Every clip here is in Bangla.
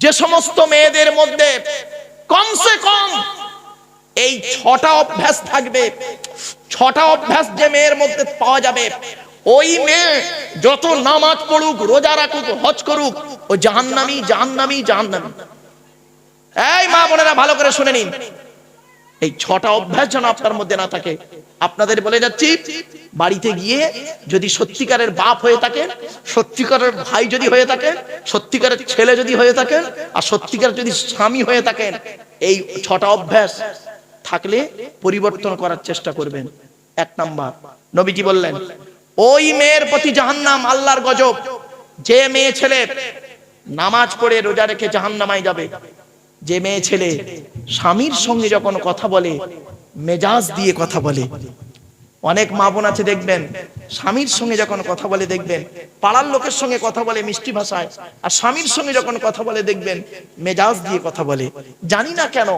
যে সমস্ত মেয়েদের মধ্যে কমসে কম এই 6টা অভ্যাস থাকবে, 6টা অভ্যাস যে মেয়ের মধ্যে পাওয়া যাবে, ওই মেয়ে যত নামাজ পড়ুক, রোজা রাখুক, হজ করুক, ও জাহান্নামী জাহান্নামী জাহান্নামী। এই মা বোনেরা ভালো করে শুনে নিন, এই 6টা অভ্যাস যেন আপনার মধ্যে না থাকে। আপনাদের বলে যাচ্ছি, বাড়িতে গিয়ে যদি সত্যিকারের বাপ হয়ে থাকেন, সত্যিকারের ভাই যদি হয়ে থাকেন, সত্যিকারের ছেলে যদি হয়ে থাকেন, আর সত্যিকার যদি স্বামী হয়ে থাকেন, এই 6টা অভ্যাস থাকলে পরিবর্তন করার চেষ্টা করবেন। 1 নাম্বার, নবীজি বললেন ওই মেয়ের প্রতি জাহান্নাম, আল্লাহর গজব। যে মেয়ে ছেলে নামাজ পড়ে রোজা রেখে জাহান্নামায় যাবে, যে মেয়ে ছেলে স্বামীর সঙ্গে যখন কথা বলে মেজাজ দিয়ে কথা বলে। অনেক মা বোন আছে দেখবেন, স্বামীর সঙ্গে যখন কথা বলে দেখবেন পাড়ার লোকের সঙ্গে কথা বলে মিষ্টি ভাষায়, আর স্বামীর সঙ্গে যখন কথা বলে দেখবেন মেজাজ দিয়ে কথা বলে। জানি না কেন,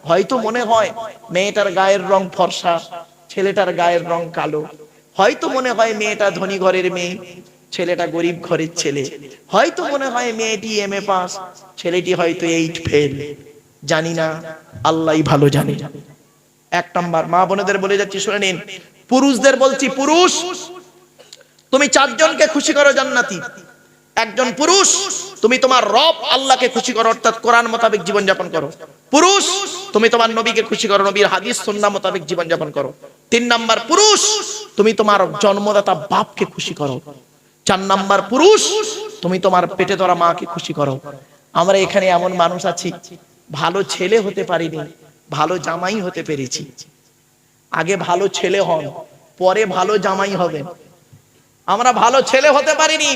হয়তো মনে হয় মেয়েটার গায়ের রং ফর্সা, ছেলেটার গায়ের রং কালো, হয়তো মনে হয় মেয়েটা ধনী ঘরের মেয়ে, ছেলেটা গরিব ঘরের ছেলে, হয়তো মনে হয় মেয়েটি MA পাস, ছেলেটি হয়তো 8 ফেল। জানি না, আল্লাহই ভালো জানে। 1 নাম্বার, মা বোনেদের বলে যাচ্ছি শুনে নিন, পুরুষদের বলছি, পুরুষ তুমি 4 জনকে খুশি করো জান্নাতি। একজন পুরুষ, তুমি তোমার রব আল্লাহকে খুশি করো, অর্থাৎ কোরআন মোতাবেক জীবন যাপন করো। পুরুষ, তুমি তোমার নবীকে খুশি করো, নবীর হাদিস সুন্নাহ মোতাবেক জীবন যাপন করো। 3 নাম্বার, পুরুষ তুমি তোমার জন্মদাতা বাপকে খুশি করো। 4 নাম্বার, পুরুষ তুমি তোমার পেটে ধরা মাকে খুশি করো। আমরা এখানে এমন মানুষ আছি, ভালো ছেলে হতে পারিনি, ভালো জামাই হতে পেরেছি। আগে ভালো ছেলে হন, পরে ভালো জামাই হবেন। আমরা ভালো ছেলে হতে পারিনি,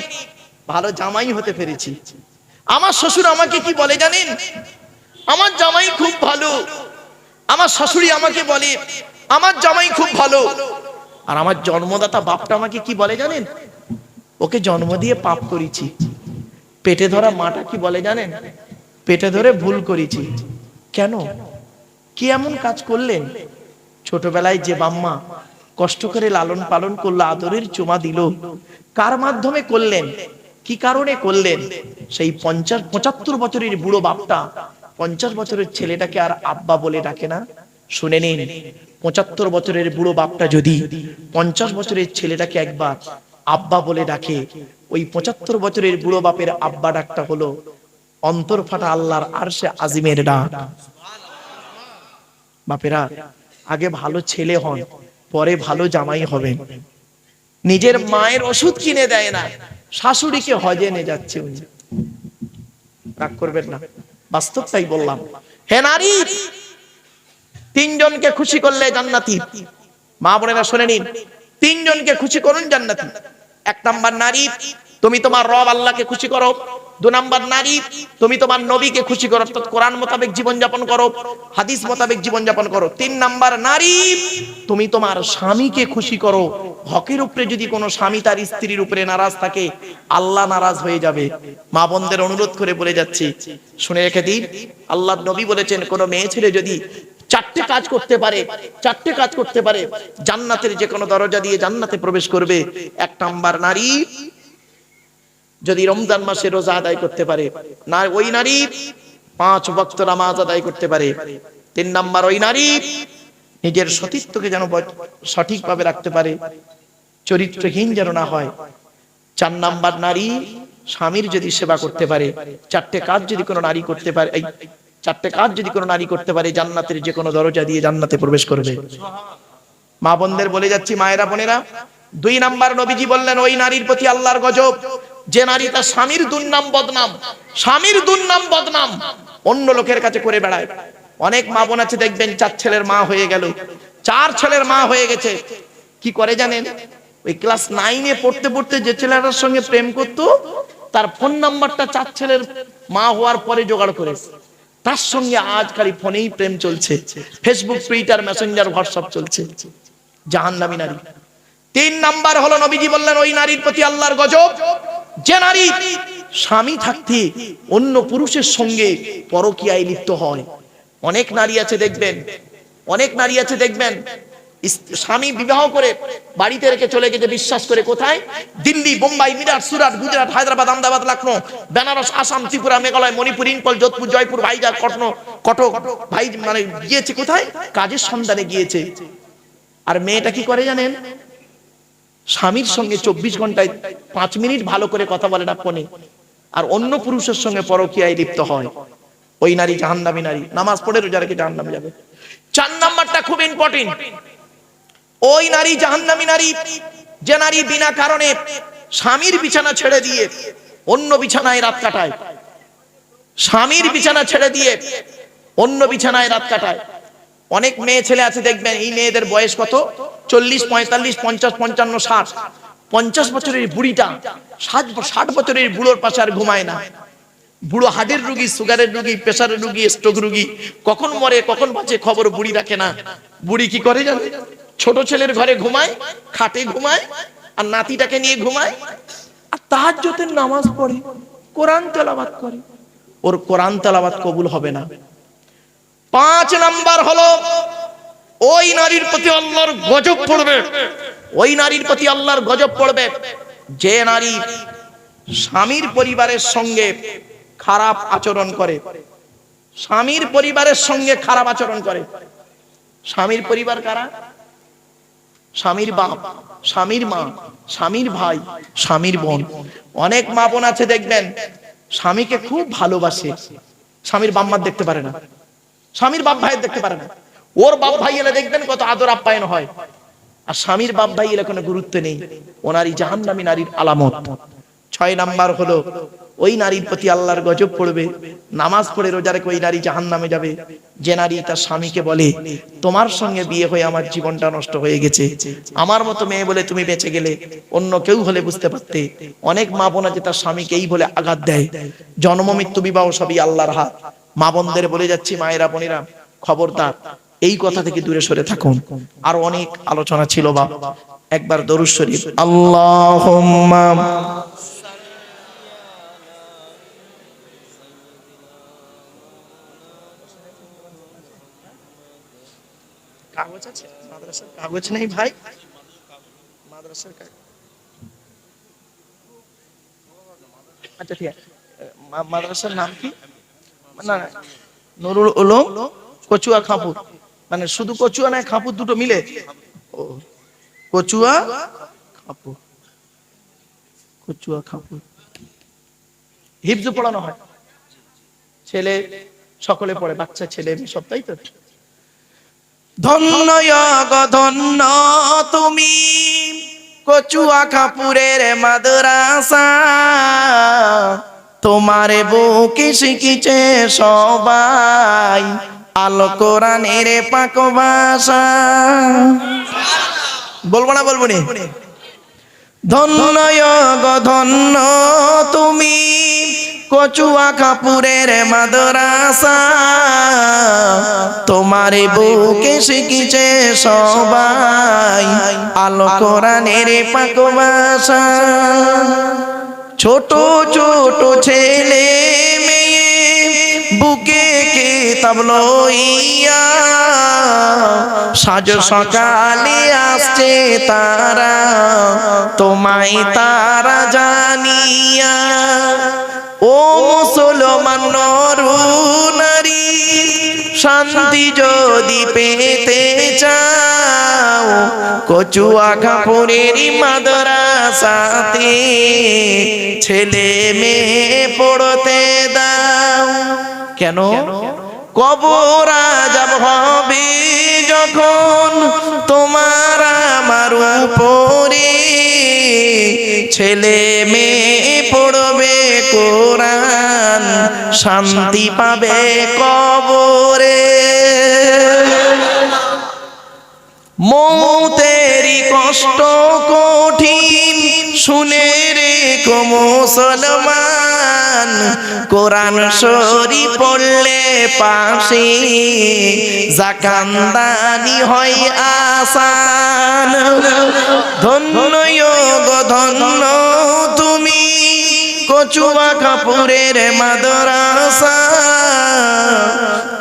ভালো জামাই হতে পেরেছি। আমার শ্বশুর আমাকে কি বলে জানেন? আমার জামাই খুব ভালো। আমার শাশুড়ি আমাকে বলে আমার জামাই খুব ভালো। আর আমার জন্মদাতা বাপটা আমাকে কি বলে জানেন? ওকে জন্ম দিয়ে পাপ করেছি। পেটে ধরা মাটা কি বলে জানেন? পেটে ধরে ভুল করেছি। কেন? কি এমন কাজ করলেন? ছোটবেলায় যে বাম্মা কষ্ট করে লালন পালন করলো, আদরের চুমা দিল, কার মাধ্যমে করলেন? কি কারণে করলেন? সেই 50-75 বছরের বুড়ো বাপটা 50 বছরের ছেলেটাকে আর আব্বা বলে ডাকে না? শুনে নিন, 75 বছরের বুড়ো বাপটা যদি 50 বছরের ছেলেটাকে একবার আব্বা বলে ডাকে, ওই 75 বছরের বুড়ো বাপের আব্বা ডাকটা হলো অন্তর ফাটা আল্লাহর আরশে আজিমের ডাক। বাপেরা, আগে ভালো ছেলে হন, পরে ভালো জামাই হবেন। নিজের মায়ের ওষুধ কিনে দেয় না, শাশুড়িকে হজে নিয়ে যাচ্ছে। রাগ করবেন না, বাস্তবটাই বললাম। হে নারী, 3 জনকে খুশি করলে জান্নাতি। মা বোনেরা শুনে নিন, 3 জনকে খুশি করুন জান্নাতি। 1 নাম্বার, নারী তুমি তোমার রব আল্লাহকে খুশি করো। 2 নাম্বার, নারী তুমি তোমার নবীকে খুশি করো, অর্থাৎ কোরআন মোতাবেক জীবন যাপন করো, হাদিস মোতাবেক জীবন যাপন করো। 3 নাম্বার, নারী তুমি তোমার স্বামীকে খুশি করো। হকের উপরে যদি কোনো স্বামী তার স্ত্রীর উপরে নারাজ থাকে, আল্লাহ নারাজ হয়ে যাবে। মা বোনদের অনুরোধ করে বলে যাচ্ছি, শুনে রেখে দিন, আল্লাহর নবী বলেছেন কোন মেয়ে ছেলে যদি 4টে কাজ করতে পারে, 4টে কাজ করতে পারে, জান্নাতের যে কোনো দরজা দিয়ে জান্নাতে প্রবেশ করবে। 1 নাম্বার, নারী যদি রমজান মাসে রোজা আদায় করতে পারে, না ওই নারী 5 ওয়াক্ত নামাজ আদায় করতে পারে। 3 নাম্বার, ওই নারী নিজের সতীত্বকে যেন সঠিকভাবে রাখতে পারে, চরিত্রহীন যেন না হয়। 4 নাম্বার, নারী স্বামীর যদি সেবা করতে পারে। 4টে কাজ যদি কোনো নারী করতে পারে, এই 4টে কাজ যদি কোনো নারী করতে পারে, জান্নাতের যে কোনো দরজা দিয়ে জান্নাতে প্রবেশ করবে। মা বোনদের বলে যাচ্ছি, মায়েরা বোনেরা, 2 নাম্বার, নবীজি বললেন ওই নারীর প্রতি আল্লাহর গজব যে নারী তার স্বামীর দুর্নাম বদনাম, স্বামীর দুর্নাম বদনাম অন্য লোকের কাছে করে বেড়ায়। অনেক মা বোন আছে দেখবেন 4 ছেলের মা হয়ে গেল, 4 ছেলের মা হয়ে গেছে। কি করে জানেন? ওই ক্লাস 9-এ পড়তে পড়তে যে ছেলেটার সঙ্গে প্রেম করতো, তার ফোন নাম্বারটা 4 ছেলের মা হওয়ার পরে জোগাড় করেছে। তার সঙ্গে আজ খালি ফোনেই প্রেম চলছে, ফেসবুক, টুইটার, মেসেঞ্জার, হোয়াটসঅ্যাপ চলছে। জাহান্নামী নারী। 3 নাম্বার হলো, নবীজি বললেন ওই নারীর প্রতি আল্লাহর গজব যে নারী স্বামী থাকতে অন্য পুরুষের সঙ্গে পরকীয়ায় লিপ্ত হয়। অনেক নারী আছে দেখবেন, অনেক নারী আছে দেখবেন স্বামী বিবাহ করে বাড়িতে রেখে চলে গেছে বিশ্বাস করে কোথায়? দিল্লি, বোম্বাই, মিরাট, সুরাট, গুজরাট, হায়দ্রাবাদ, আহমেদাবাদ, লখনৌ, বেনারস, আসাম, ত্রিপুরা, মেঘালয়, মণিপুর, ইম্ফল, যোধপুর, জয়পুর, ভাইজাগ, কটক ভাই মানে গিয়েছে কোথায়? কাজের সন্ধানে গিয়েছে। আর মেয়েটা কি করে জানেন? স্বামীর সঙ্গে 24 ঘন্টায় 5 মিনিট ভালো করে কথা বলে না ফোনে, আর অন্য পুরুষের সঙ্গে পরকীয়ায় লিপ্ত হয়। ওই নারী জাহান্নামী নারী, নামাজ পড়ে রোজা রেখে জাহান্নামে যাবে। 4 নাম্বারটা খুব ইম্পর্টেন্ট। ওই নারী জাহান্নামী নারী যে নারী বিনা কারণে স্বামীর বিছানা ছেড়ে দিয়ে অন্য বিছানায় রাত কাটায়। স্বামীর বিছানা ছেড়ে দিয়ে অন্য বিছানায় রাত কাটায়। অনেক মেয়ে ছেলে আছে দেখবেন, এই মেয়েদের বয়স কত? 40, 45, 50, 55, 60। 50 বছরের বুড়িটা 60 বছরের বুড়োর পাশে আর ঘুমায় না। বুড়ো হার্টের রোগী, সুগারের রোগী, প্রেসারের রোগী, স্ট্রোক রোগী, কখন মরে কখন বাঁচে খবর বুড়ি রাখে না। বুড়ি কি করে জানে? ছোট ছেলের ঘরে ঘুমায়, খাটে ঘুমায়, আর নাতিটাকে নিয়ে ঘুমায়, আর তাহাজ্জুদের নামাজ পড়ে, কোরআন তেলাওয়াত করে। ওর কোরআন তেলাওয়াত কবুল হবে না। 5 নাম্বার হলো ওই নারীর প্রতি আল্লাহর গজব পড়বে। ওই নারীর প্রতি আল্লাহর গজব পড়বে যে নারী স্বামীর পরিবারের সঙ্গে খারাপ আচরণ করে। স্বামীর পরিবারের সঙ্গে খারাপ আচরণ করে। স্বামীর পরিবার কারা? স্বামীর বাপ, স্বামীর মা, স্বামীর ভাই, স্বামীর বোন। অনেক মা বোন আছে দেখবেন স্বামীকে খুব ভালোবাসে, স্বামীর বাপ মা দেখতে পারে না, স্বামীর বাপ ভাই দেখতে পারে না। ওর বাপ ভাই এলে দেখবেন কত আদর আপ্যায়ন হয়, আর স্বামীর বাপ ভাই এলে কোনো গুরুত্ব নেই। ও নারী জাহান্নামী নারীর আলামত। 6 নাম্বার হলো ওই নারীর প্রতি আল্লাহর গজব পড়বে, নামাজ পড়ে রোজা রেখে ওই নারী জাহান্নামে যাবে যে নারী তার স্বামীকে বলে তোমার সঙ্গে বিয়ে হয়ে আমার জীবনটা নষ্ট হয়ে গেছে, আমার মতো মেয়ে বলে তুমি বেঁচে গেলে, অন্য কেউ হলে বুঝতে পারতে। অনেক মা বোন আছে তার স্বামীকে এই বলে আঘাত দেয়। জন্ম মৃত্যু বিবাহ সবই আল্লাহর হাত। মা বোনদের বলে যাচ্ছি, মায়েরা বোনেরা খবরদার এই কথা থেকে দূরে সরে থাকুন। আর অনেক আলোচনা ছিল বাপ, একবার দরুদ শরীফ। আল্লাহুম্মা কাগজ আছে? মাদ্রাসার কাগজ নেই ভাই? মাদ্রাসার কাগজ, আচ্ছা ঠিক আছে। মাদ্রাসার নাম কি? না না, নুরুল উলুম কচুয়া খাপুর, মানে শুধু কচুয়া না খাপুর দুটো মিলে? ও, কচুয়া খাপুর, কচুয়া খাপুর। হিফজ পড়ানো হয়? ছেলে সকলে পড়ে, বাচ্চা ছেলে সব, তাই তো? ধন্য ধন্য তুমি কচুয়া খাপুরের মাদ্রাসা, তোমারে বুকে শিখিছে সবাই আলো কোরআনের পাক ভাষা। বলবো না? বলবো নি? ধন্য ধন্য তুমি কচুয়া খাপুরের মাদ্রাসা, তোমারে বুকে শিখিছে সবাই আলো কোরআনের পাক ভাষা। ছোট ছোট ছেলে মেয়ে বুকে কিতাব লইয়া সাজ সকালে আসছে তারা, তোমায় তারা জানিয়া। ও মুসলমান নর নারী, শান্তি যদি পেতে চাও কচুয়া খাপুরের মাদ্রাসাতে ছেলে মেয়ে পড়তে দাও। কেন? কবর আযাব হবে যখন তোমার আমার উপরে, ছেলে মেয়ে পড়বে কোরআন শান্তি পাবে কবরে। মৌতেরই কষ্ট কঠিন শুনে রেখো মুসলমান, কোরআন শরীফ পড়লে পাশে জাকান্দানি হয় আসান। ধন্য গো ধন্য তুমি কচুয়া খাপুরের মাদ্রাসা,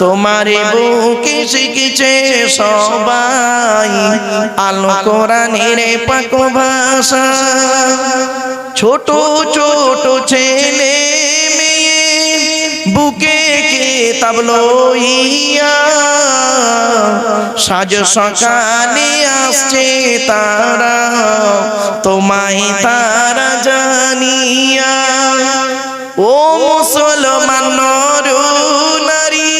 তোমারে বুকে শিখেছে সবাই আলো কোরআনের পাক ভাষা। ছোট ছোট ছেলে মেয়ে বুকে কিতাব লইয়া সাজ সকালে আসছে তারা, তোমায় তারা জানিয়া। ও মুসলমান নর নারী,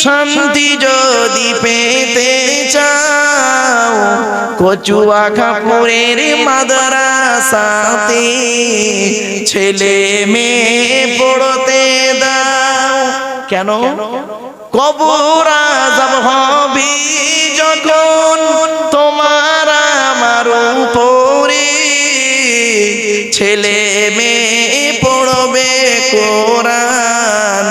শান্তি যদি পেতে চাও কচুয়া কাপুরের মাদ্রাসাতে ছেলে মেয়ে পড়তে দাও। কেন? কবর আযাব হবে যখন তোমার আমার উপরে, ছেলে মেয়ে পড়বে কোরআন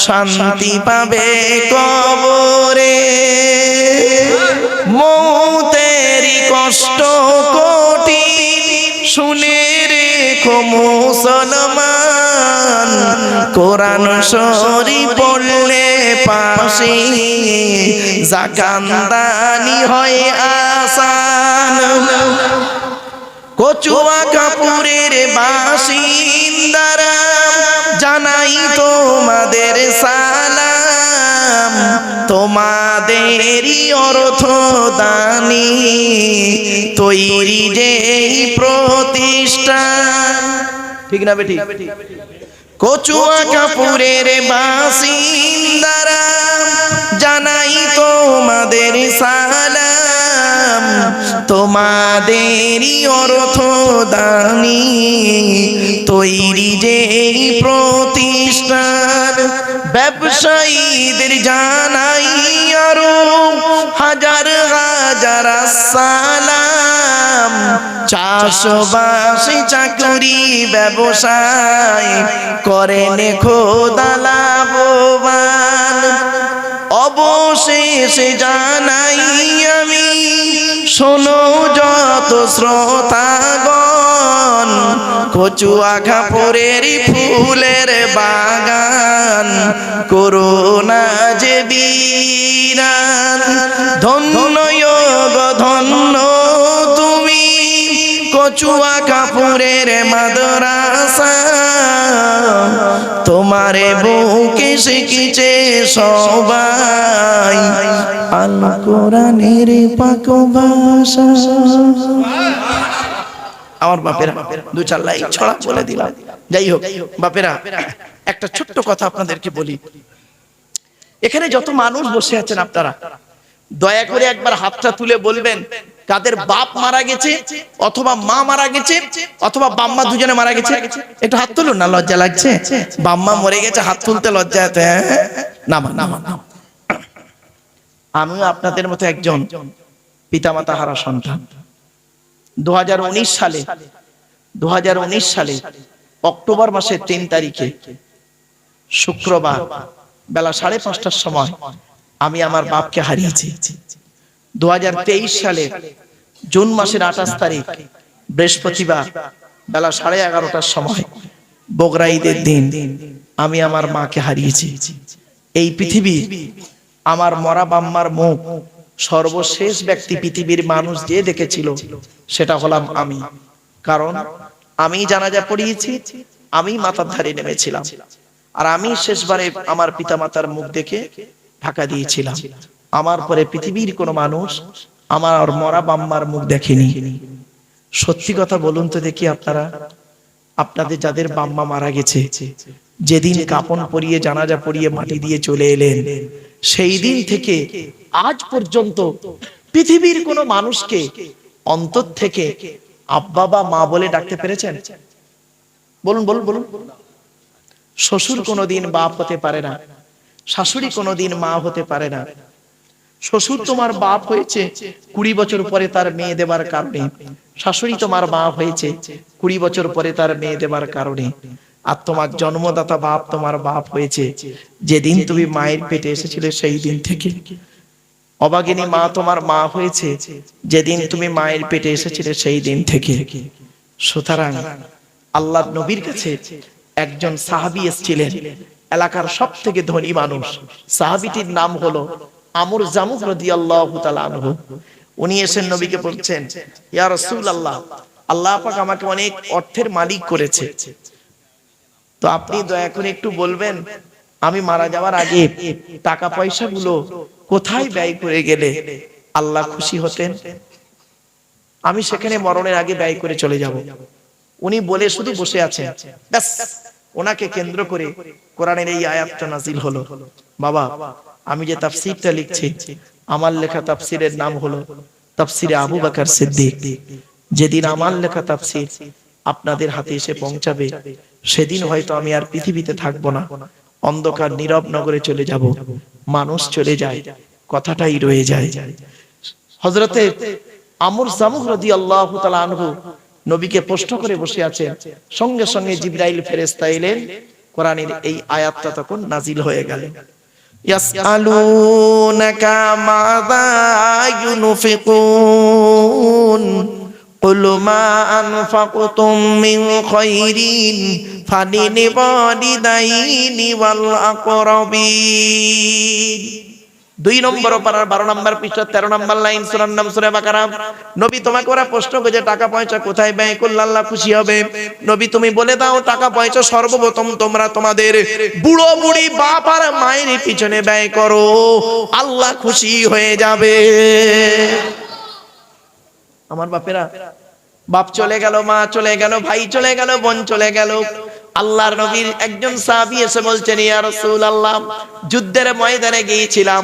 শান্তি পাবে কবরে। মৌতেরই কষ্ট কঠিন শুনে রেখো মুসলমান, কোরআন শরীফ পড়লে পাশে জাকান্দানি হয় আসান। কচুয়া কাপুরের বাসিন্দারা জানাই তোমাদের সালাম, তোমাদেরই অর্থ দানি তৈরি যেই প্রতিষ্ঠান। ঠিক না বেটি? কচুয়া কাপুরের বাসিন্দারা জানাই তোমাদের সালাম, তোমাদেরই অর্থ দানি তৈরি যেই প্রতিষ্ঠান। ব্যবসায়ীদের জানাই আরো হাজার হাজার সালাম, চাষবাস চাকরি ব্যবসায় করেন খোদা লাভবান। অবশেষে জানাই আমি শোনো যত শ্রোতাগণ, কচুয়া কাপুরের ফুলের বাগান করোনা যে বীরান। ধন্য গো ধন্য তুমি কচুয়া কাপুরের মাদ্রাসা, তোমারে বুকে শিখেছে সবাই আল কোরআনের পাক ভাষা। আমার বাপেরা দু চার লাইন ছড়া বলে দিলাম। যাই হোক বাপেরা, একটা ছোট্ট কথা আপনাদেরকে বলি। এখানে যত মানুষ বসে আছেন আপনারা দয়া করে একবার হাতটা তুলে বলবেন কাদের বাপ মারা গেছে অথবা মা মারা গেছে অথবা বাম্মা দুজনে মারা গেছে। একটু হাত তুলুন না, লজ্জা লাগছে। বাম্মা মরে গেছে, হাত তুলতে লজ্জা হতে। না না না, আমিও আপনাদের মতো একজন পিতামাতা হারা সন্তান। 2019 সালে অক্টোবর মাসের 3 তারিখে শুক্রবার বেলা 5:30টার সময় আমি আমার বাপকে হারিয়েছি। 2023 সালে জুন মাসের 28 তারিখ বৃহস্পতিবার বেলা 11:30টার সময় বগরা ঈদের দিন আমি আমার মাকে হারিয়েছি। এই পৃথিবী আমার মরা বাম্মার মুখ সর্বশেষ ব্যক্তি পৃথিবীর মানুষ যে দেখেছিল সেটা হলাম আমি। কারণ আমি জানাজা পড়িয়েছি, আমি মাথার ধারে নেমেছিলাম, আর আমি শেষবারে আমার পিতামাতার মুখ দেখে ঢাকা দিয়েছিলাম। আমার পরে পৃথিবীর কোনো মানুষ আমার মরা বাম্মার মুখ দেখেনি। সত্যি কথা বলুন তো দেখি, আপনারা আপনাদের যাদের বাম্মা মারা গেছে যেদিন কাপন পরিয়ে জানাজা পড়িয়ে মাটি দিয়ে চলে এলেন, সেই দিন থেকে আজ পর্যন্ত পৃথিবীর কোনো মানুষকে অন্তর থেকে আব্বা বা মা বলে ডাকতে পেরেছেন? বলুন বলুন বলুন। শ্বশুর কোনোদিন বাপ হতে পারে না, শাশুড়ি কোনোদিন মা হতে পারে না। শ্বশুর তোমার বাপ হয়েছে 20 বছর পরে তার মেয়ে দেবার কারণে, শাশুড়ি তোমার মা হয়েছে 20 বছর পরে তার মেয়ে দেবার কারণে। আর তোমার জন্মদাতা বাপ তোমার বাপ হয়েছে যেদিন তুমি মায়ের পেটে এসেছিলে সেই দিন থেকে। অভাগিনী মা তোমার মা হয়েছে যেদিন তুমি মায়ের পেটে এসেছিলে সেই দিন থেকে। সুতরাং আল্লাহর নবীর কাছে একজন সাহাবী এসেছিলেন, এলাকার সব থেকে ধনী মানুষ। সাহাবীটির নাম হলো আমর জামুহ রাদিয়াল্লাহু তাআলা আনহু। উনি এসে নবীকে বলছেন, ইয়া রাসূলুল্লাহ, আল্লাহ পাক আমাকে অনেক অর্থের মালিক করেছে, তো আপনি দয়া করে একটু বলবেন আমি মারা যাওয়ার আগে টাকা পয়সাগুলো কোথায় ব্যয় করে গেলে আল্লাহ খুশি হতেন, আমি সেখানে মরণের আগে ব্যয় করে চলে যাব। উনি বলে শুধু বসে আছেন, ব্যাস ওনাকে কেন্দ্র করে কোরআনের এই আয়াতটা নাজিল হলো। বাবা, আমি যে তাফসীরটা লিখছি, আমার লেখা তাফসীরের নাম হলো তাফসীরে আবু বকর সিদ্দিক। যেদিন আমার লেখা তাফসীর আপনাদের হাতে এসে পৌঁছাবে, সেদিন হয়তো আমি আর পৃথিবীতে থাকবো না, অন্ধকার নীরব নগরে চলে যাব, মানুষ চলে যায়, কথাটাই রয়ে যায়। হযরতে আমর জামুহ রাদিয়াল্লাহু তাআলা আনহু নবীকে প্রশ্ন করে বসে আছেন, সঙ্গে সঙ্গে জিবরাইল ফেরেশতা এলেন, কোরআনের এই আয়াতটা তখন নাজিল হয়ে গেল। ইয়াসআলুনাকা মাযা ইউনফিকুন কুল মা আনফাকতুম মিন খায়রিন ফালিল ওয়ালিদাইনি ওয়াল আকরাবিন। 2 নম্বর পারার 12 নম্বর পৃষ্ঠা 13 নম্বর লাইন, সূরার নাম সূরা বাকারা। নবী, তোমাকে ওরা প্রশ্ন করেছে টাকা পয়সা কোথায় ব্যয় করলে আল্লাহ খুশি হবে। নবী, তুমি বলে দাও টাকা পয়সা সর্বপ্রথম তোমরা তোমাদের বুড়ো বুড়ি বাপ আর মায়ের পিছনে ব্যয় করো, আল্লাহ খুশি হয়ে যাবে। আমার বাপেরা, বাপ চলে গেল, মা চলে গেল, ভাই চলে গেল, বোন চলে গেল, আল্লাহর নবীর একজন সাহাবী এসে বলছেন, ইয়া রাসূলুল্লাহ, যুদ্ধের ময়দানে গিয়েছিলাম,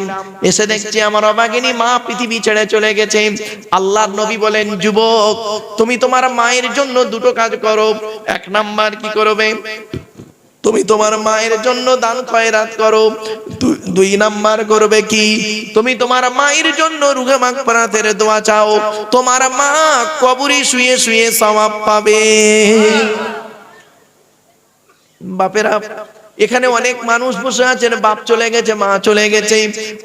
এসে দেখছি আমার অভাগিনী মা পৃথিবী ছেড়ে চলে গেছে। আল্লাহর নবী বলেন, যুবক, তুমি তোমার মায়ের জন্য দুটো কাজ করো। 1 নাম্বার কি করবে? তুমি তোমার মায়ের জন্য দান খয়রাত করো। 2 নাম্বার করবে কি? তুমি তোমার মায়ের জন্য রুহে মাগফিরাতের দোয়া চাও, তোমার মা কবরে শুয়ে শুয়ে সওয়াব পাবে। বাপেরা, এখানে অনেক মানুষ বসে আছেন, বাপ চলে গেছে, মা চলে গেছে,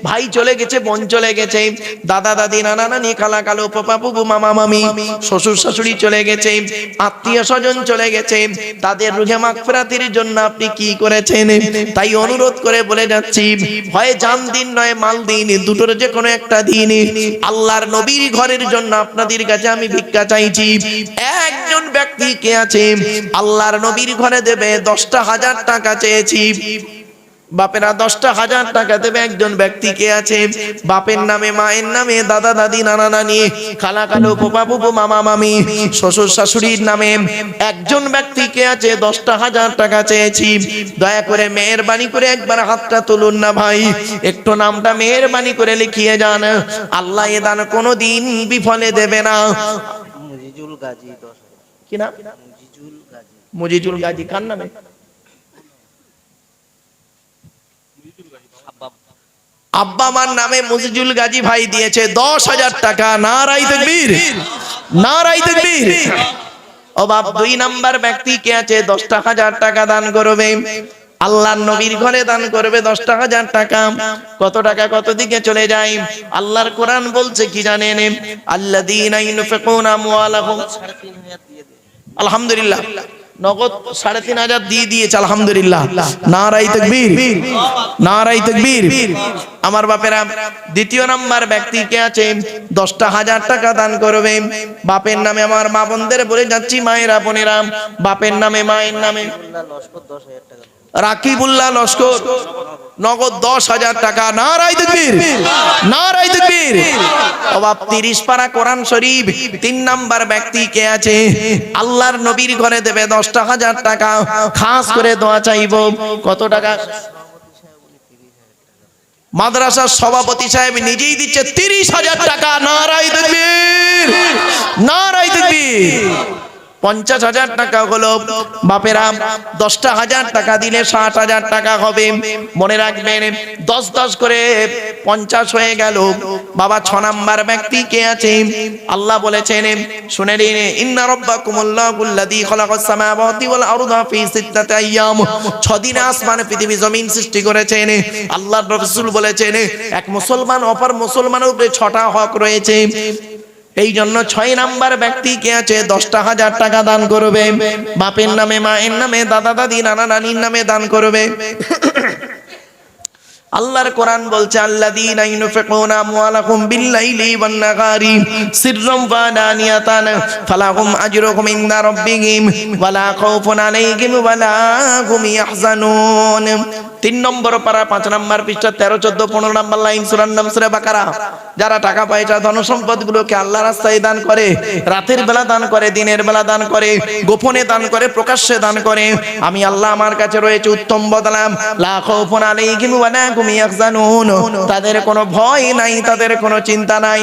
ভাই চলে গেছে, বোন চলে গেছে, দাদা দাদি, নানা নানি, খালা খালু, পাপা পুপু, মামা মামি, শ্বশুর শাশুড়ি চলে গেছে, আত্মীয় স্বজন চলে গেছে, তাদের রুহে মাগফিরাতের জন্য আপনি কি করেছেন? তাই অনুরোধ করে বলে যাচ্ছি, হয় জান দিন নয় মাল দিন, দুটোর যে কোনো একটা দিন আল্লাহর নবীর ঘরের জন্য আপনাদের কাছে আমি ভিক্ষা চাইছি। একজন ব্যক্তি কে আছে আল্লাহর নবীর ঘরে দেবে 10,000 টাকা চেয়েছি। বাপেরা 10,000 টাকা দেবে একজন ব্যক্তি কে আছে, বাপের নামে, মায়ের নামে, দাদা দাদি, নানা নানি, খালা খালু, ফুপা ফুপু, মামা মামি, শ্বশুর শাশুড়ির নামে একজন ব্যক্তি কে আছে 10,000 টাকা চেয়েছি। দয়া করে মেহেরবানি করে একবার হাতটা তুলুন না ভাই, একটু নামটা মেহেরবানি করে লিখিয়ে যান, আল্লাহ এ দান কোনোদিন বিফলে দেবে না। মুজিজুল গাজী 10,000। কি নাম? মুজিজুল গাজী। মুজিজুল গাজী কার নামে? আব্বা আমার নামে মুজিজুল গাজী ভাই দিয়েছে 10,000 টাকা। নারায়ে তাকবীর, নারায়ে তাকবীর। ও বাপ, 2 নাম্বার ব্যক্তি কে আছে 10,000 টাকা দান করবে, আল্লাহর নবীর ঘরে দান করবে 10,000 টাকা। কত টাকা কত দিকে চলে যায়? আল্লাহর কোরআন বলছে কি জানেন? আল্লাযীনা ইউনফিকুনা আমওয়ালাহুম, 3,500 দিয়ে দে। আলহামদুলিল্লাহ, নগদ 3,500 দিয়ে দিয়েছে, আলহামদুলিল্লাহ। নারায়ে তাকবীর, নারায়ে তাকবীর। আমার বাপেরা, 2 নাম্বার ব্যক্তি কে আছে 10,000 টাকা দান করবে, বাপের নামে। আমার মা বোনদের বলে যাচ্ছি, মায়েরা বোনেরা, বাপের নামে, মায়ের নামে। আল্লাহ লস্কর 10,000 টাকা। রাকিবুল্লাহ লস্কর নগদ 10,000 টাকা। নারায়ে তাকবীর, নারায়ে তাকবীর। অবাব 30 পারা কোরআন শরীফ। 3 নাম্বার ব্যক্তি কে আছে আল্লাহর নবীর ঘরে দেবে 10,000 টাকা। খাস করে দোয়া চাইবো। কত টাকা? মাদ্রাসার সভাপতি সাহেব নিজেই দিচ্ছে 30,000 টাকা। নারায়ে তাকবীর, নারায়ে তাকবীর। 50,000 টাকা হলো। বাপেরা, 10,000 টাকা দিলে 60,000 টাকা হবে। মনে রাখবেন, 10 করে 50 হয়ে গেল। বাবা, 6 নাম্বার ব্যক্তি কে আছে আল্লাহ বলেছেন, শুনে নিন, ইন্না রাব্বাকুমুল্লাহুল্লাযী খালাকাস সামাওয়াতি ওয়াল আরদা ফি 6 আইয়াম। 6 দিনে আসমান পৃথিবী জমিন সৃষ্টি করেছেন। আল্লাহর রাসূল বলেছেন, এক মুসলমান অপর মুসলমানের উপরে 6টা হক রয়েছে। এই জন্য 6 নাম্বার ব্যক্তি কে আছে 10,000 টাকা দান করবে, বাপের নামে, মায়ের নামে, দাদা দাদি, নানা নানির নামে দান করবে। আল্লাহর কোরআন বলছে আল্লাযীনা ইউনফিকুনা আমওয়ালাহুম বিল-লাইলি ওয়ান-নাহারি সিররাম ওয়া আলানিয়াতান ফালাহুম আজরুহুম ইনদা রাব্বিহিম ওয়ালা খাউফুন আলাইহিম ওয়ালা হুম ইয়াহজানুন। 3 নম্বর পারা 5 নম্বর পৃষ্ঠা 13, 14, 15 নম্বর লাইন সূরার নাম সূরা বাকারা। যারা টাকা পয়সা ধন সম্পদ গুলোকে আল্লাহর রাস্তায় দান করে, রাতের বেলা দান করে, দিনের বেলা দান করে, গোপনে দান করে, প্রকাশ্যে দান করে, আমি আল্লাহ আমার কাছে রয়েছে উত্তম বদলাম, লা খাউফুন আলাইহিম ওয়ালা হুম ইয়াহজানুন। তাদের কোনো ভয় নাই, তাদের কোনো চিন্তা নাই।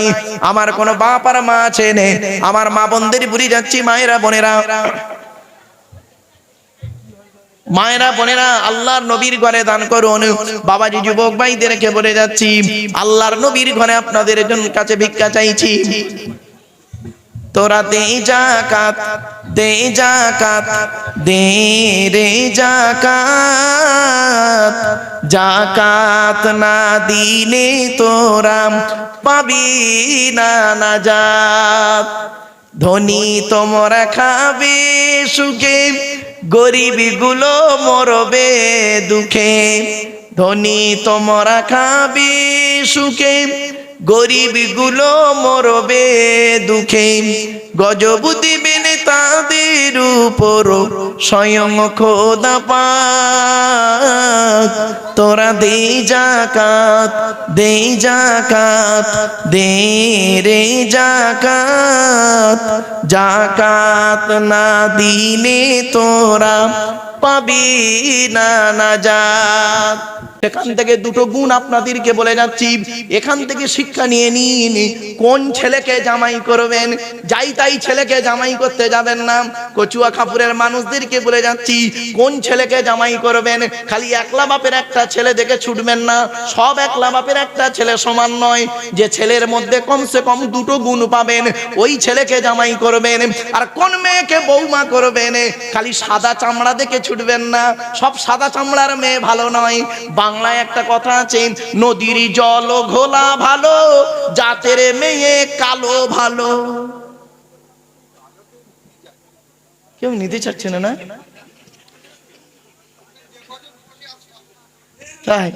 আমার কোনো বাপ আর মা আছে নে, আমার মা বোনদের বুড়ি যাচ্ছি, মায়েরা বোনেরা, মায়েরা বোনেরা, আল্লাহর নবীর ঘরে দান করুন। বাবাজি যুবক ভাইদেরকে বলে যাচ্ছি, আল্লাহর নবীর ঘরে আপনাদের কাছে ভিক্ষা চাইছি। তোরা দে যাকাত, দে যাকাত, দে রে যাকাত, যাকাত না দিলে তোরা পাবি না নাজাত। ধনী তোমরা খাবে সুখে, গরিব গুলো মরবে দুঃখে। ধনী তোমরা খাবে সুখে, গরিব গুলো মরবে দুঃখে। গজব দিবেন তাদের উপর স্বয়ং খোদা পাক। তোরা দে যাকাত, দে যাকাত, দে রে যাকাত, যাকাত না দিলে তোরা পাবি না নাজাত। এখান থেকে দুটো গুণ আপনাদেরকে বলে যাচ্ছি, এখান থেকে শিক্ষা নিয়ে নিন। কোন ছেলেকে জামাই করবেন, যাই তাই ছেলেকে জামাই করতে যাবেন না। কচুয়া খাপুরের মানুষদেরকে বলে যাচ্ছি, কোন ছেলেকে জামাই করবেন, খালি একলা বাপের একটা ছেলে দেখে ছুটবেন না। সব একলা বাপের একটা ছেলে সমান নয়। যে ছেলের মধ্যে কমসে কম দুটো গুণ পাবেন, ওই ছেলেকে জামাই করবেন। আর কোন মেয়েকে বৌমা করবেন, খালি সাদা চামড়া দেখে ছুটবেন না। সব সাদা চামড়ার মেয়ে ভালো নয়। বাংলায় একটা কথা আছে, নদীর জল ঘোলা ভালো, জাতের মেয়ে কালো ভালো। কেউ নিতে চাচ্ছে না, না তাই?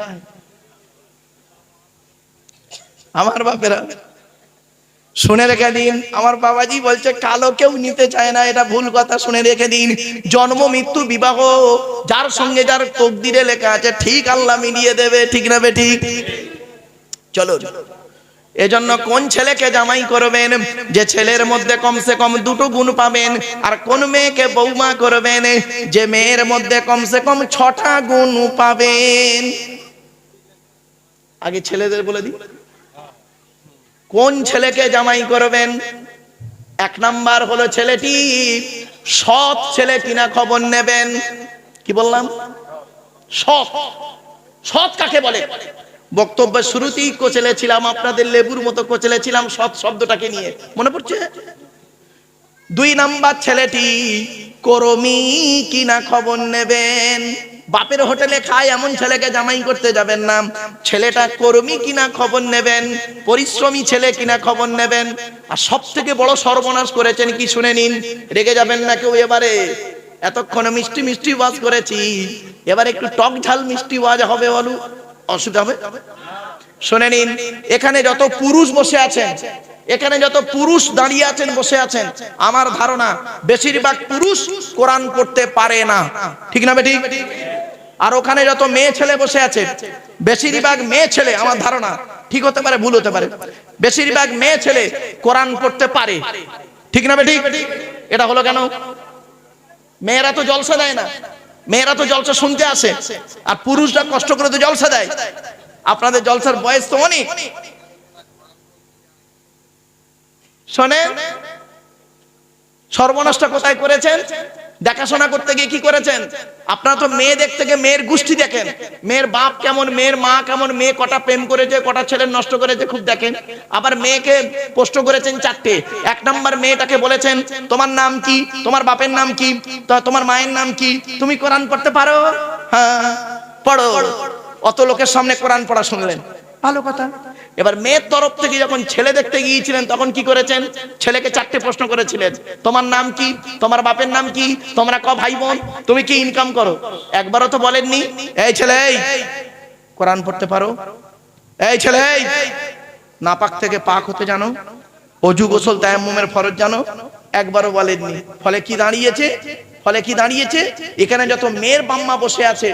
আমার বাপেরা শুনে রেখে দিন, আমার বাবাজি বলছে কালো কেউ নিতে চায় না, এটা ভুল কথা। শুনে রেখে দিন, জন্ম মৃত্যু বিবাহ যার সঙ্গে যার তকদিরে লেখা আছে, ঠিক আল্লাহ মিলিয়ে দেবে। ঠিক না বে ঠিক? চলো, এজন্য কোন ছেলেকে জামাই করবেন, যে ছেলের মধ্যে কমসে কম দুটো গুণ পাবেন। আর কোন মেয়েকে বৌমা করবেন, যে মেয়ের মধ্যে কমসে কম 6টা গুণ পাবেন। আগে ছেলেদের বলে দিই, কোন ছেলেকে জামাই করবেন। 1 নাম্বার হলো ছেলেটি সৎ ছেলে কিনা খবর নেবেন। কি বললাম? সৎ। সৎ কাকে বলে? বক্তব্যের শুরুতেই কোচেলেছিলাম, আপনাদের লেবুর মতো কোচেলেছিলাম সৎ শব্দটাকে নিয়ে, মনে পড়ছে? 2 নাম্বার ছেলেটি কর্মী কিনা খবর নেবেন। বাপের হোটেলে খায় এমন ছেলেকে জামাই করতে যাবেন না। ছেলেটা কর্মী কিনা খবর নেবেন, পরিশ্রমী ছেলে কিনা খবর নেবেন। আর সব থেকে বড় সর্বনাশ করেছেন কি শুনে নিন, রেগে যাবেন না কেউ। এবারে এতক্ষণ মিষ্টি মিষ্টি ওয়াজ করেছি, এবার একটু টক ঝাল মিষ্টি ওয়াজ হবে, বলু অসুবিধা হবে? শুনে নিন, এখানে যত পুরুষ বসে আছেন, এখানে যত পুরুষ দাঁড়িয়ে আছেন, বসে আছেন, আমার ধারণা বেশিরভাগ পুরুষ কোরআন পড়তে পারে না। ঠিক না বেঠিক? আর ওখানে যত মেয়ে ছেলে বসে আছে, বেশিরভাগ মেয়ে ছেলে, আমার ধারণা, ঠিক হতে পারে ভুল হতে পারে, বেশিরভাগ মেয়ে ছেলে কোরআন পড়তে পারে। ঠিক না বেঠিক? এটা হলো কেন? মেয়েরা তো জলসা দেয় না, মেয়েরা তো জলসা শুনতে আসে, আর পুরুষরা কষ্ট করে তো জলসা দেয়। আপনাদের জলসার বয়স তো অনেক। শোনেন, সর্বনাশটা কোথায় করেছেন? দেখাশোনা করতে গিয়ে কি করেছেন? আপনারা তো মেয়ে দেখতে গিয়ে মেয়ের গোষ্ঠী দেখেন, মেয়ের বাপ কেমন, মেয়ের মা কেমন, মেয়ে কটা প্রেম করেছে, কটা ছেলে নষ্ট করেছে, খুব দেখেন। আবার মেয়েকে প্রশ্ন করেছেন 4টে। 1 নাম্বার মেয়েটাকে বলেছেন, তোমার নাম কি, তোমার বাপের নাম কি, তোমার মায়ের নাম কি, তুমি কোরআন পড়তে পারো? হ্যাঁ, পড়ো। অত লোকের সামনে কোরআন পড়া শুনলেন, ভালো কথা। এবার মেয়ের তরফ থেকে যখন ছেলে দেখতে গিয়েছিলেন তখন কি করেছেন? ছেলেকে 4টে প্রশ্ন করেছিলেন। তোমার নাম কি, তোমার বাপের নাম কি, তোমরা ক ভাই বোন, তুমি কি ইনকাম করো? একবারও তো বলেননি এই ছেলে এই কোরআন পড়তে পারো, এই ছেলে এই নাপাক থেকে পাক হতে জানো, অজু গোসল তায়াম্মুমের ফরজ জানো? একবারও বলেননি। ফলে কি দাঁড়িয়েছে? এখানে যত মেয়ের বাম্মা বসে আছে,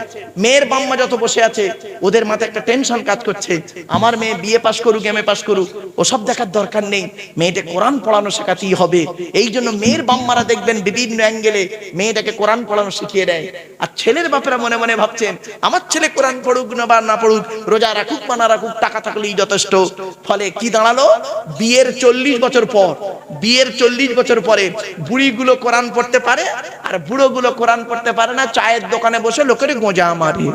যত বসে আছে, ওদের মাথায় একটা টেনশন কাজ করছে, আমার মেয়ে বিএ পাস করুক, এমএ পাস করুক, ওসব দেখার দরকার নেই, মেয়েটা কোরআন পড়ানো শেখাতেই হবে। এই জন্য মেয়ের বাম্মারা দেখবেন বিভিন্ন অ্যাঙ্গেলে মেয়েটাকে কোরআন পড়ানো শিখিয়ে দেয়। আর ছেলের বাপেরা মনে মনে ভাবছেন আমার ছেলে কোরআন পড়ুক না বা না পড়ুক, রোজা রাখুক বা না রাখুক, টাকা থাকলেই যথেষ্ট। ফলে কি দাঁড়ালো? বিয়ের 40 বছর পরে বুড়িগুলো কোরআন পড়তে পারে আর বুড়োগুলো কোরআন পড়তে পারে না, চায়ের দোকানে বসে লোকের গোঁজা মারে।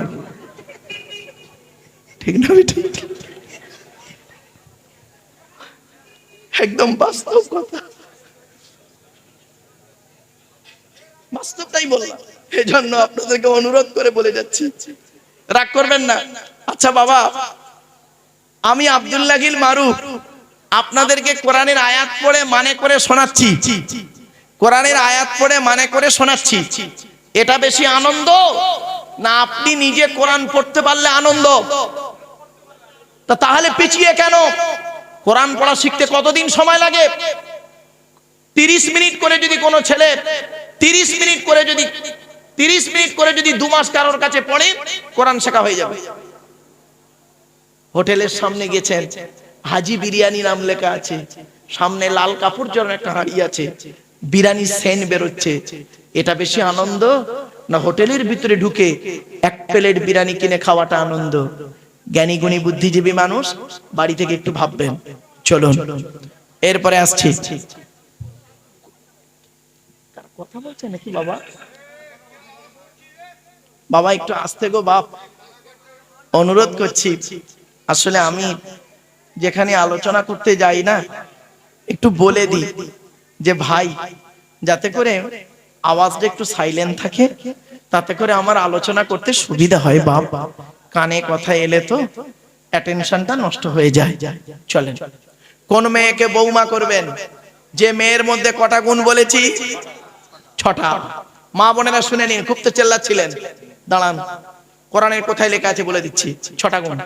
ঠিক না? ঠিক, একদম বাস্তব কথা, বাস্তবটাই বললাম। এজন্য আপনাদেরকে অনুরোধ করে বলে যাচ্ছি, রাগ করবেন না। আচ্ছা বাবা, আমি আব্দুল্লাহ গিল মারুফ আপনাদেরকে কোরআনের আয়াত পড়ে মানে করে শোনাচ্ছি, এটা বেশি আনন্দ না আপনি নিজে কোরআন পড়তে পারলে আনন্দ? তাহলে পিছিয়ে কেন? কোরআন পড়া শিখতে কতদিন সময় লাগে? 30 মিনিট করে যদি কোনো ছেলে 30 মিনিট করে যদি 2 মাস কারোর কাছে পড়ে, কোরআন শেখা হয়ে যাবে। হোটেলের সামনে গেছেন, হাজি বিরিয়ানি নাম লেখা আছে, সামনে লাল কাপড় জড়ানো একটা হাঁড়ি আছে, বিরিয়ানি সেন্ট বেরোচ্ছে, এটা বেশি আনন্দ না হোটেলের ভিতরে ঢুকে 1 প্লেট বিরিয়ানি কিনে খাওয়াটা আনন্দ? জ্ঞানী গুণী বুদ্ধিজীবী মানুষ বাড়ি থেকে একটু ভাববেন। চলুন এরপরে আসছি। কথা বলছে নাকি বাবা? বাবা একটু আস্তে গো বাপ, অনুরোধ করছি। আসলে আমি যেখানে আলোচনা করতে যাই না, একটু বলে দিই যে ভাই, যাতে করে আওয়াজটা একটু সাইলেন্ট থাকে, তাতে করে আমার আলোচনা করতে সুবিধা হয়। বাপ, কানে কথা এলে তো অ্যাটেনশনটা নষ্ট হয়ে যায়। চলেন, কোন মেয়েকে বৌমা করবেন? যে মেয়ের মধ্যে কটা গুণ বলেছি? 6টা। মা বোনেরা শুনে নিন, খুব তো চেল্লাচ্ছিলেন, দাঁড়ান, কোরআনের কোথায় লেখা আছে বলে দিচ্ছি। 6টা গুণ: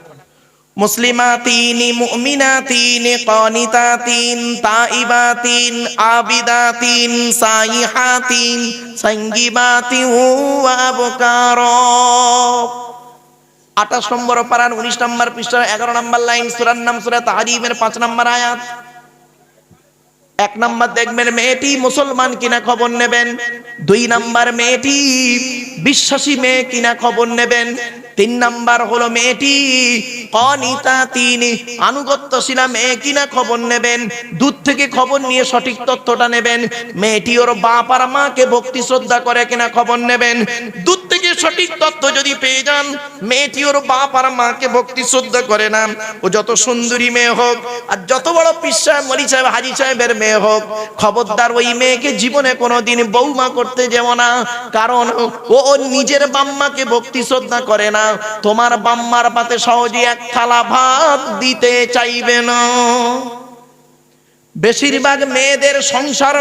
মুসলিমাতিন, মুমিনাতিন, কানিতাতিন, তাইবাতিন, আবিদাতিন, সাইহাতিন, সাঙ্গিবাতিন ওয়া আবকারা। 28 নম্বর পারার 19 নম্বর পৃষ্ঠা 11 নম্বর লাইন, সূরার নাম সূরা তাহরিমের 5 নম্বর আয়াত। 1 নম্বর দেখবেন মেয়েটি মুসলমান কিনা খবর নেবেন। 2 নম্বর মেয়েটি বিশ্বাসী মেয়ে কিনা খবর নেবেন। 3 নম্বর হলো মেয়েটি কানিতাতিন, আনুগত্যশীলা মেয়ে কিনা খবর নেবেন। দূর থেকে খবর নিয়ে সঠিক তথ্যটা নেবেন। মেয়েটি ওর বাপ আর মাকে ভক্তি শ্রদ্ধা করে কিনা খবর নেবেন। দূর থেকে সঠিক তথ্য যদি পেয়ে যান মেয়েটি ওর বাপ আর মাকে ভক্তি শ্রদ্ধা করে না, ও যত সুন্দরী মেয়ে হোক আর যত বড় পীর সাহেব, মলি সাহেব, হাজি সাহেবের মেয়ে হোক, খবরদার ওই মেয়েকে জীবনে কোনোদিন বৌমা করতে যেও না। কারণ ও ওর নিজের বাম্মাকে ভক্তি শ্রদ্ধা করে না, তোমার বাম্মার পাতে সহজে 1 থালা ভাত দিতে চাইবে না। বেশিরভাগ মেয়েদের সংসার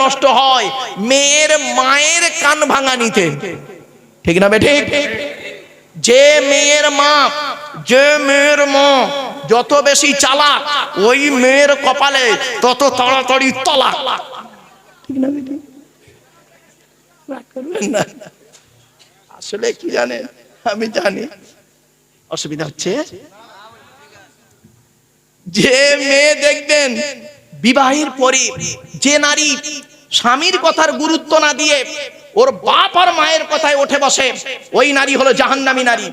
নষ্ট হয়, মেয়ের মায়ের কান ভাঙানিতে। ঠিক না বেঠিক? যে মেয়ের মা যত বেশি চালাক, ওই মেয়ের কপালে তত তাড়াতাড়ি তলাক। ঠিক না বেঠিক? আসলে কি জানেন, আমি জানি অসুবিধা হচ্ছে। যে মেয়ে দেখবেন বিবাহের পরে যে নারী স্বামীর কথার গুরুত্ব না দিয়ে ওর বাপ আর মায়ের কথায় ওঠে বসে, ওই নারী হলো জাহান্নামী নারী।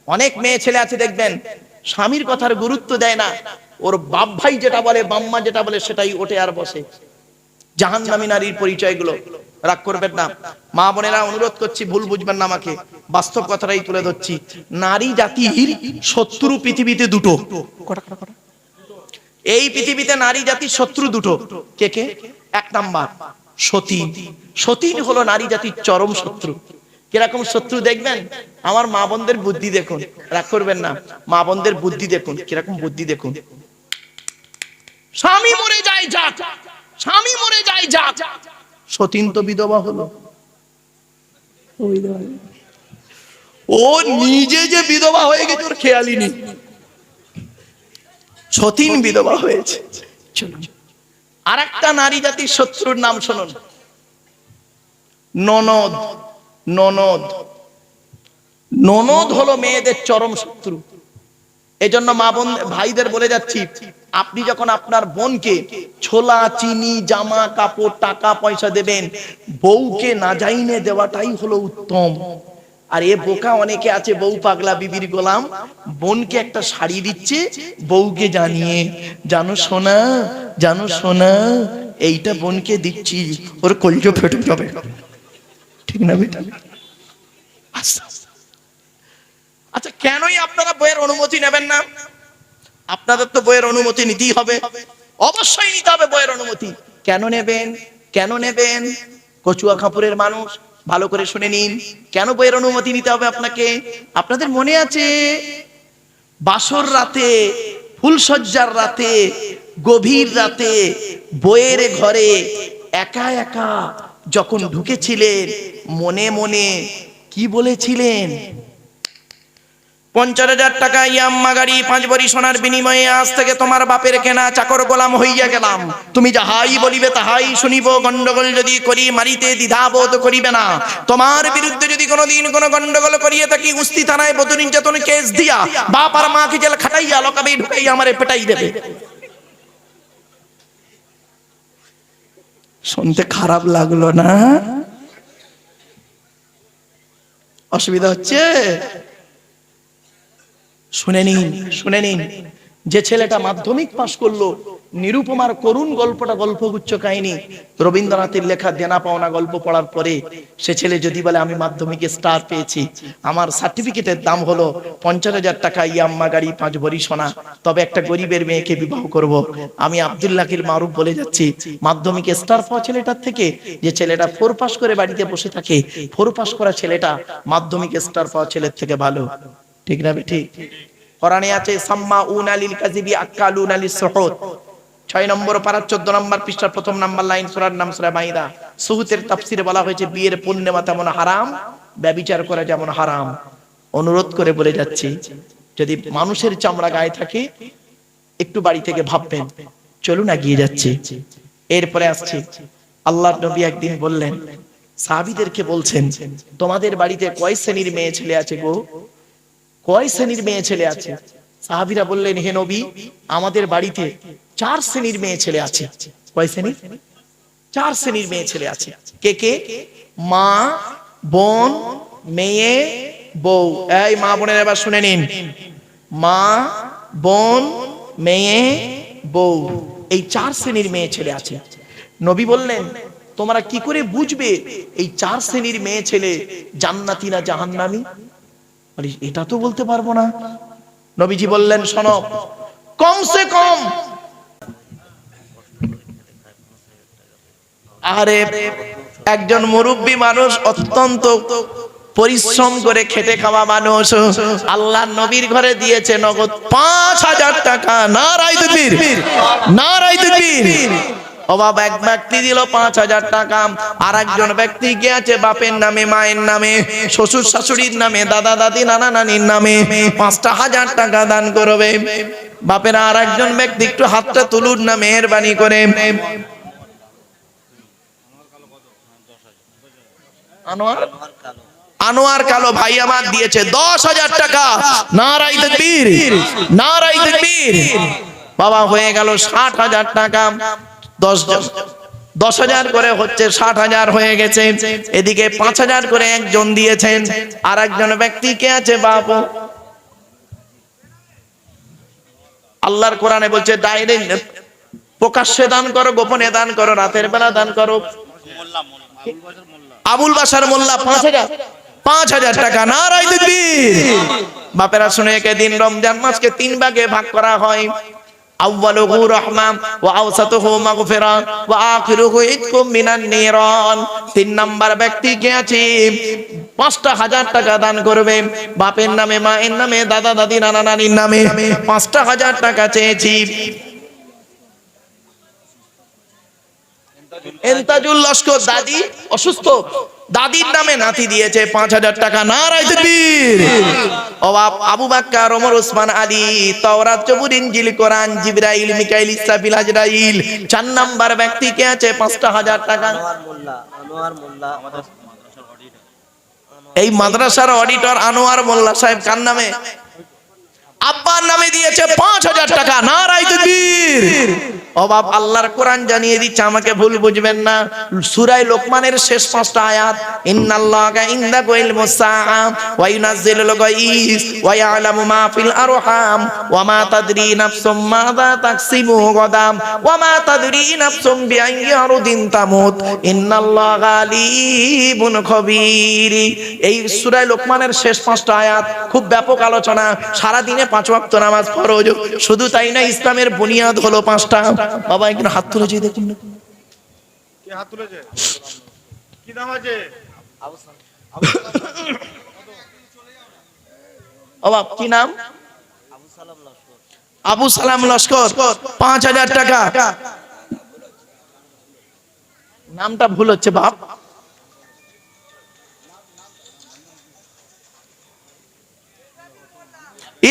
অনেক মেয়ে ছেলে আছে দেখবেন স্বামীর কথার গুরুত্ব দেয় না, ওর বাপ ভাই যেটা বলে, বাম্মা যেটা বলে সেটাই ওঠে আর বসে। জাহান্নামী নারীর পরিচয়গুলো, রাগ করবেন না মা বোনেরা, অনুরোধ করছি, ভুল বুঝবেন না আমাকে, বাস্তব কথাটাই তুলে ধরছি। নারী জাতির শত্রু পৃথিবীতে 2টো। এই পৃথিবীতে নারী জাতির শত্রু 2টো। কে কে? 1 নাম্বার সতী। সতী হলো নারী জাতির চরম শত্রু। কিরকম শত্রু দেখবেন। আমার মা বোনদের বুদ্ধি দেখুন, রাগ করবেন না, মা বোনদের বুদ্ধি দেখুন, কিরকম বুদ্ধি দেখুন। স্বামী মরে যায় যাক, স্বামী মরে যায় যাক, সতীন তো বিধবা হলো। ও নিজে যে বিধবা হয়ে গেছে ওর খেয়ালই নেই, সতীন বিধবা হয়েছে। আর একটা নারী জাতির শত্রুর নাম শুনুন, ননদ। ননদ, ননদ হলো মেয়েদের চরম শত্রু। এজন্য মা বোন ভাইদের বলে যাচ্ছি, আপনি যখন আপনার বোনকে ছোলা চিনি জামা কাপড় টাকা পয়সা দেবেন, বউকে না যাইনে দেওয়াটাই হলো উত্তম। আর এ বোকা অনেকে আছে, বউ পাগলা বিবির গোলাম, বোনকে একটা শাড়ি দিচ্ছে বউকে জানিয়ে, জানো সোনা, জানো সোনা, এইটা বোনকে দিচ্ছি, ওর কলজো ফেটে যাবে, ঠিক না বেটা? আচ্ছা, কেনই আপনারা বইয়ের অনুমতি নেবেন না? আপনাদের তো বইয়ের অনুমতি নিতেই হবে, অবশ্যই নিতে হবে বইয়ের অনুমতি। কেন নেবেন? কেন নেবেন? কচুয়া খাপুরের মানুষ ভালো করে শুনে নিন, কেন বইয়ের অনুমতি নিতে হবে আপনাকে। আপনাদের মনে আছে বাসর রাতে, ফুলসজ্জার রাতে, গভীর রাতে বইয়ের ঘরে একা একা যখন ঢুকেছিলেন, মনে মনে কি বলেছিলেন? 50,000 টাকা ইয়াম্মা গাড়ি 5 ভরি সোনার বিনিময়ে আজ থেকে তোমার বাপের কেনা চাকর গোলাম হইয়া গেলাম, তুমি যাহাই বলিবে তাহাই শুনিব, গন্ডগোল যদি করি মারিতে দ্বিধাবোধ করিবে না, তোমার বিরুদ্ধে যদি কোনোদিন কোনো গন্ডগোল করিয়ে থাকি উস্তি থানায় বধূ নির্যাতন কেস দিয়া বাপ আর মাকে জেল খাটাইয়া লকাবে ঢুকাইয়া আমারে পেটাই দেবে। শুনতে খারাপ লাগলো না? অসুবিধা হচ্ছে? শুনে নিন, শুনে নিন। যে ছেলেটা মাধ্যমিক পাশ করলো, নিরুপমার করুণ গল্পটা গল্পগুচ্ছ কাহিনী, রবীন্দ্রনাথের লেখা দেনা পাওনা গল্প পড়ার পরে সে ছেলে যদি বলে আমি মাধ্যমিকে স্টার পেয়েছি, আমার সার্টিফিকেটের দাম হলো 50,000 টাকা ইয়াম্মা গাড়ি 5 ভরি সোনা, তবে একটা গরিবের মেয়েকে বিবাহ করব, আমি আব্দুল্লাহিল মারুফ বলে যাচ্ছি, মাধ্যমিকে স্টার পাওয়া ছেলেটার থেকে যে ছেলেটা 4 পাস করে বাড়িতে বসে থাকে, 4 পাস করা ছেলেটা মাধ্যমিকে স্টার পাওয়া ছেলের থেকে ভালো, ঠিক না? ঠিক। কোরআনে আছে সাম্মাউনা লিল কাযিবি আক্কালুনা লিস সুহুত, 6 নম্বর পারা 14 নম্বর পৃষ্ঠার প্রথম নাম্বার লাইন, সূরার নাম সূরা মাইদা। সুহুতের তাফসিরে বলা হয়েছে বিয়ের পূর্ণিমা তেমন হারাম, ব্যভিচার করা যেমন হারাম। অনুরোধ করে বলে যাচ্ছি, যদি মানুষের চামড়া গায়ে থাকে একটু বাড়ি থেকে ভাববেন, চলুন এগিয়ে যাচ্ছি। এরপরে আসছে, আল্লাহর নবী একদিন বললেন, সাহাবীদেরকে বলছেন, তোমাদের বাড়িতে কয় শ্রেণীর মেয়ে ছেলে আছে গো? কয় শ্রেণীর মেয়ে ছেলে আছে? সাহাবীরা বললেন, হে নবী, আমাদের বাড়িতে 4 শ্রেণীর মেয়ে ছেলে আছে। কয় শ্রেণী? 4 শ্রেণীর মেয়ে ছেলে আছে। কে কে? মা, বোন, মেয়ে, বউ। এই মা বোনের এবার শুনে নিন, মা, বোন, মেয়ে, বউ, এই 4 শ্রেণীর মেয়ে ছেলে আছে। নবী বললেন, তোমরা কি করে বুঝবে এই 4 শ্রেণীর মেয়ে ছেলে জান্নাতি না জাহান্নামী? এটা তো বলতে পারবো না। নবীজি বললেন, শোনো, কমসে কম, আরে একজন মুরব্বী মানুষ, অত্যন্ত পরিশ্রম করে খেটে খাওয়া মানুষ, আল্লাহর নবীর ঘরে দিয়েছে নগদ 5,000 টাকা। নারায়ে তাকবীর, নারায়ে তাকবীর। ও বাবা, এক ব্যক্তি দিল 5,000 টাকা, আর একজন ব্যক্তি গিয়েছে বাপের নামে, মায়ের নামে, শ্বশুর শাশুড়ির নামে, দাদা দাদি নানা নানির নামে 5,000 টাকা দান করবে। বাপের আর একজন ব্যক্তি একটু হাতটা তুলুন না মেহেরবানি করে। আনোয়ার কালো ভাই আমার দিয়েছে 10,000 টাকা। নারায়ে তাকবীর, নারায়ে তাকবীর। বাবা, হয়ে গেল 60,000 টাকা। 10,000 করে হচ্ছে 60,000 হয়ে গেছে। এদিকে 5,000 করে একজন দিয়েছেন, আর একজন ব্যক্তি কে আছে বাবু, আল্লাহর কোরআনে বলছে ডাইরেক্ট প্রকাশ্যে দান করো, গোপনে দান করো, রাতের বেলা দান করো। আবুল বাশার মোল্লা 5,000 টাকা। নারায়ে তাকবীর। বাপেরা শুনে, দিন রমজান মাসকে 3 ভাগে ভাগ করা হয়। আউয়ালুহু রাহমা ওয়া আওসাতুহু মাগফিরা ওয়া আখিরুহু ইতকুম মিনান নিরান। 3 নাম্বার ব্যক্তি কে আছে 5,000 টাকা দান করবে, বাপের নামে, মায়ের নামে, দাদা দাদি নানা নানির নামে 5,000 টাকা চেয়েছি। এন্তাজুল লস্কর দাদি অসুস্থ, দাদির নামে নাতি দিয়েছে 5,000 টাকা। নারায়ে তাকবীর। আবু বকর, ওমর, ওসমান, আলী, তাওরাত, জবুর, ইনজিল, কোরআন, জিবরাইল, মিকাইল, ইসরাফিল, আজরাইল। 4 নাম্বার ব্যক্তি কে আছে 5,000 টাকা। আনোয়ার মোল্লা এই মাদ্রাসার অডিটর আনোয়ার মোল্লা সাহেব কার নামে? আব্বার নামে দিয়েছে 5,000 টাকা। নারায়ে তাকবীর। ও বাপ, আল্লাহর কোরআন জানিয়ে দিচ্ছে, আমাকে ভুল বুঝবেন না। সূরা লোকমানের শেষ 5টা আয়াত, ইন্নাল্লাহা ইনদাহু ইলমুস সাআ ওয়া ইউনাজ্জিলুল গায়স ওয়া ইয়ালামু মা ফিল আরহাম ওয়া মা তাদরি নাফসুম মাযা তাকসিবু গাদাম ওয়া মা তাদরি নাফসুম বিআইয়ি আরদিন তামুত ইন্নাল্লাহা আলিমুন খবীর। এই সূরা লোকমানের শেষ 5টা আয়াত খুব ব্যাপক আলোচনা। সারা দিনে 5 ওয়াক্ত নামাজ ফরজ, শুধু তাই না, ইসলামের বুনিয়াদ হলো 5টা। বাবা একজন হাত তুলেছে, দেখুন না কে হাত তুলেছে? কি নাম আছে? ও বাপ, কি নাম? আবু সালাম লস্কর, 5,000 টাকা। নামটা ভুল হচ্ছে বাপ।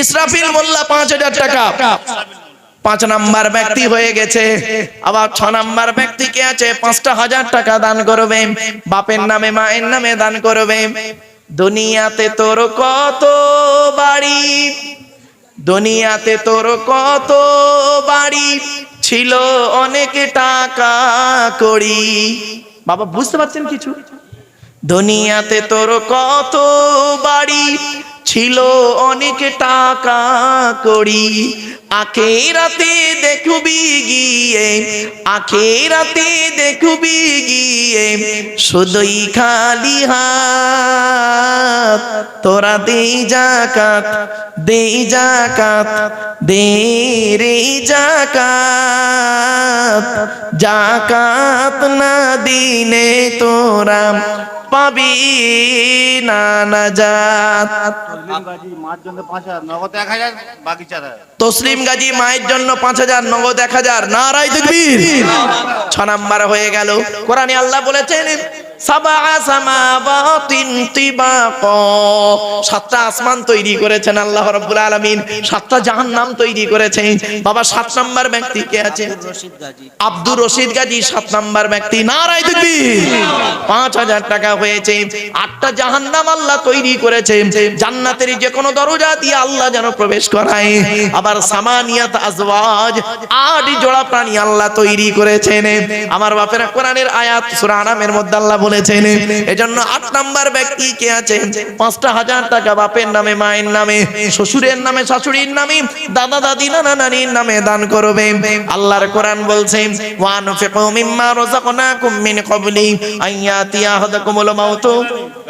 ইসরাফিল মোল্লা 5,000 টাকা। 5 নাম্বার ব্যক্তি হয়ে গেছে। আবার 6 নাম্বার ব্যক্তি কে আছে 5,000 টাকা দান করবে, বাপের নামে, মায়ের নামে দান করবে। দুনিয়াতে তোর কত বাড়ি, দুনিয়াতে তোর কত বাড়ি, ছিল অনেক টাকা কড়ি। বাবা বুঝতে পারছেন কিছু? দুনিয়াতে তোর কত বাড়ি, ছিল অনেক টাকা কড়ি, আখিরাতে দেখবি গিয়ে, আখিরাতে দেখবি গিয়ে শুধুই খালি হাত। তোরা দে যাকাত, দে যাকাত, দে রে যাকাত, যাকাত না দিলে তোরা পাবি না নাজাত। তসলিম গাজী মায়ের জন্য 5,000, নগদ 1,000। নারায়ে তাকবীর। 6 নাম্বার হয়ে গেল। কোরআনে আল্লাহ বলেছেন সাবা সামাওয়াতিন তিবাকা, 7টা আসমান তৈরি করেছেন আল্লাহ রাব্বুল আলামিন, 7টা জাহান্নাম তৈরি করেছেন। বাবা 7 নাম্বার ব্যক্তি কে আছে? আব্দুর রশিদ গাজী 7 নাম্বার ব্যক্তি। নারায়ে তাকবীর। 5,000 টাকা হয়েছে। 8টা জাহান্নাম আল্লাহ তৈরি করেছে, জান্নাতের যে কোনো দরজা দিয়ে আল্লাহ যেন প্রবেশ করায়। আবার সামানিয়াত আজওয়াজ, 8 জোড়া প্রাণী আল্লাহ তৈরি করেছেন। আমার বাপেরা কোরআনের আয়াত সূরা আনামের মধ্যে আল্লাহ বলেছেন, এজন্য 8 নাম্বার ব্যক্তি কে আছে 5,000 টাকা বাপের নামে, মায়ের নামে, শ্বশুরের নামে, শাশুড়ির নামে, দাদা দাদি নানা নানির নামে দান করবে। আল্লাহর কোরআন বলছে ওয়ানফিকু মিম্মা রাযাকনাকুম মিন ক্বাবলি আইয়াতি আহাদাকুমুল মাউত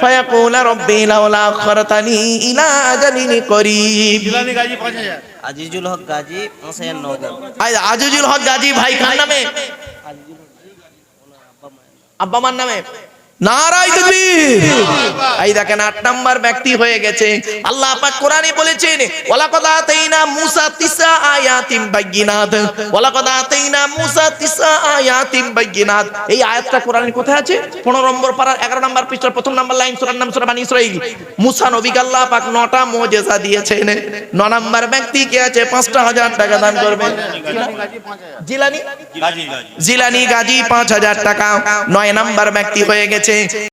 ফায়াকুলা রাব্বি লাউলা আখখারতানি ইলা আজালিন করিব। জিলানী গাজী 5,000। আজিজুল হক গাজী 5,000 নগদ। আজিজুল হক গাজী ভাই কার নামে? আব্বা মার নামে। নারায়ে তাকবীর। এই দেখেন 8 নাম্বার ব্যক্তি হয়ে গেছে। আল্লাহ পাক কোরআনে বলেছেন ওয়ালাকাদ আতাইনা মূসা 9 আয়াতিন বাইয়িনাত, ওয়ালাকাদ আতাইনা মূসা 9 আয়াতিন বাইয়িনাত। এই আয়াতটা কোরআনের কোথায় আছে? 15 নম্বর পারার 11 নম্বর পৃষ্ঠার 1ম নম্বর লাইন, সূরার নাম সূরা বনী ইসরাঈল। মূসা নবীকে আল্লাহ পাক 9টা মুজিজা দিয়েছেন। 9 নাম্বার ব্যক্তি কে আছে 5,000 টাকা দান করবে। জিলানী গাজী 5,000 টাকা। 9 নাম্বার ব্যক্তি হয়ে গেছে।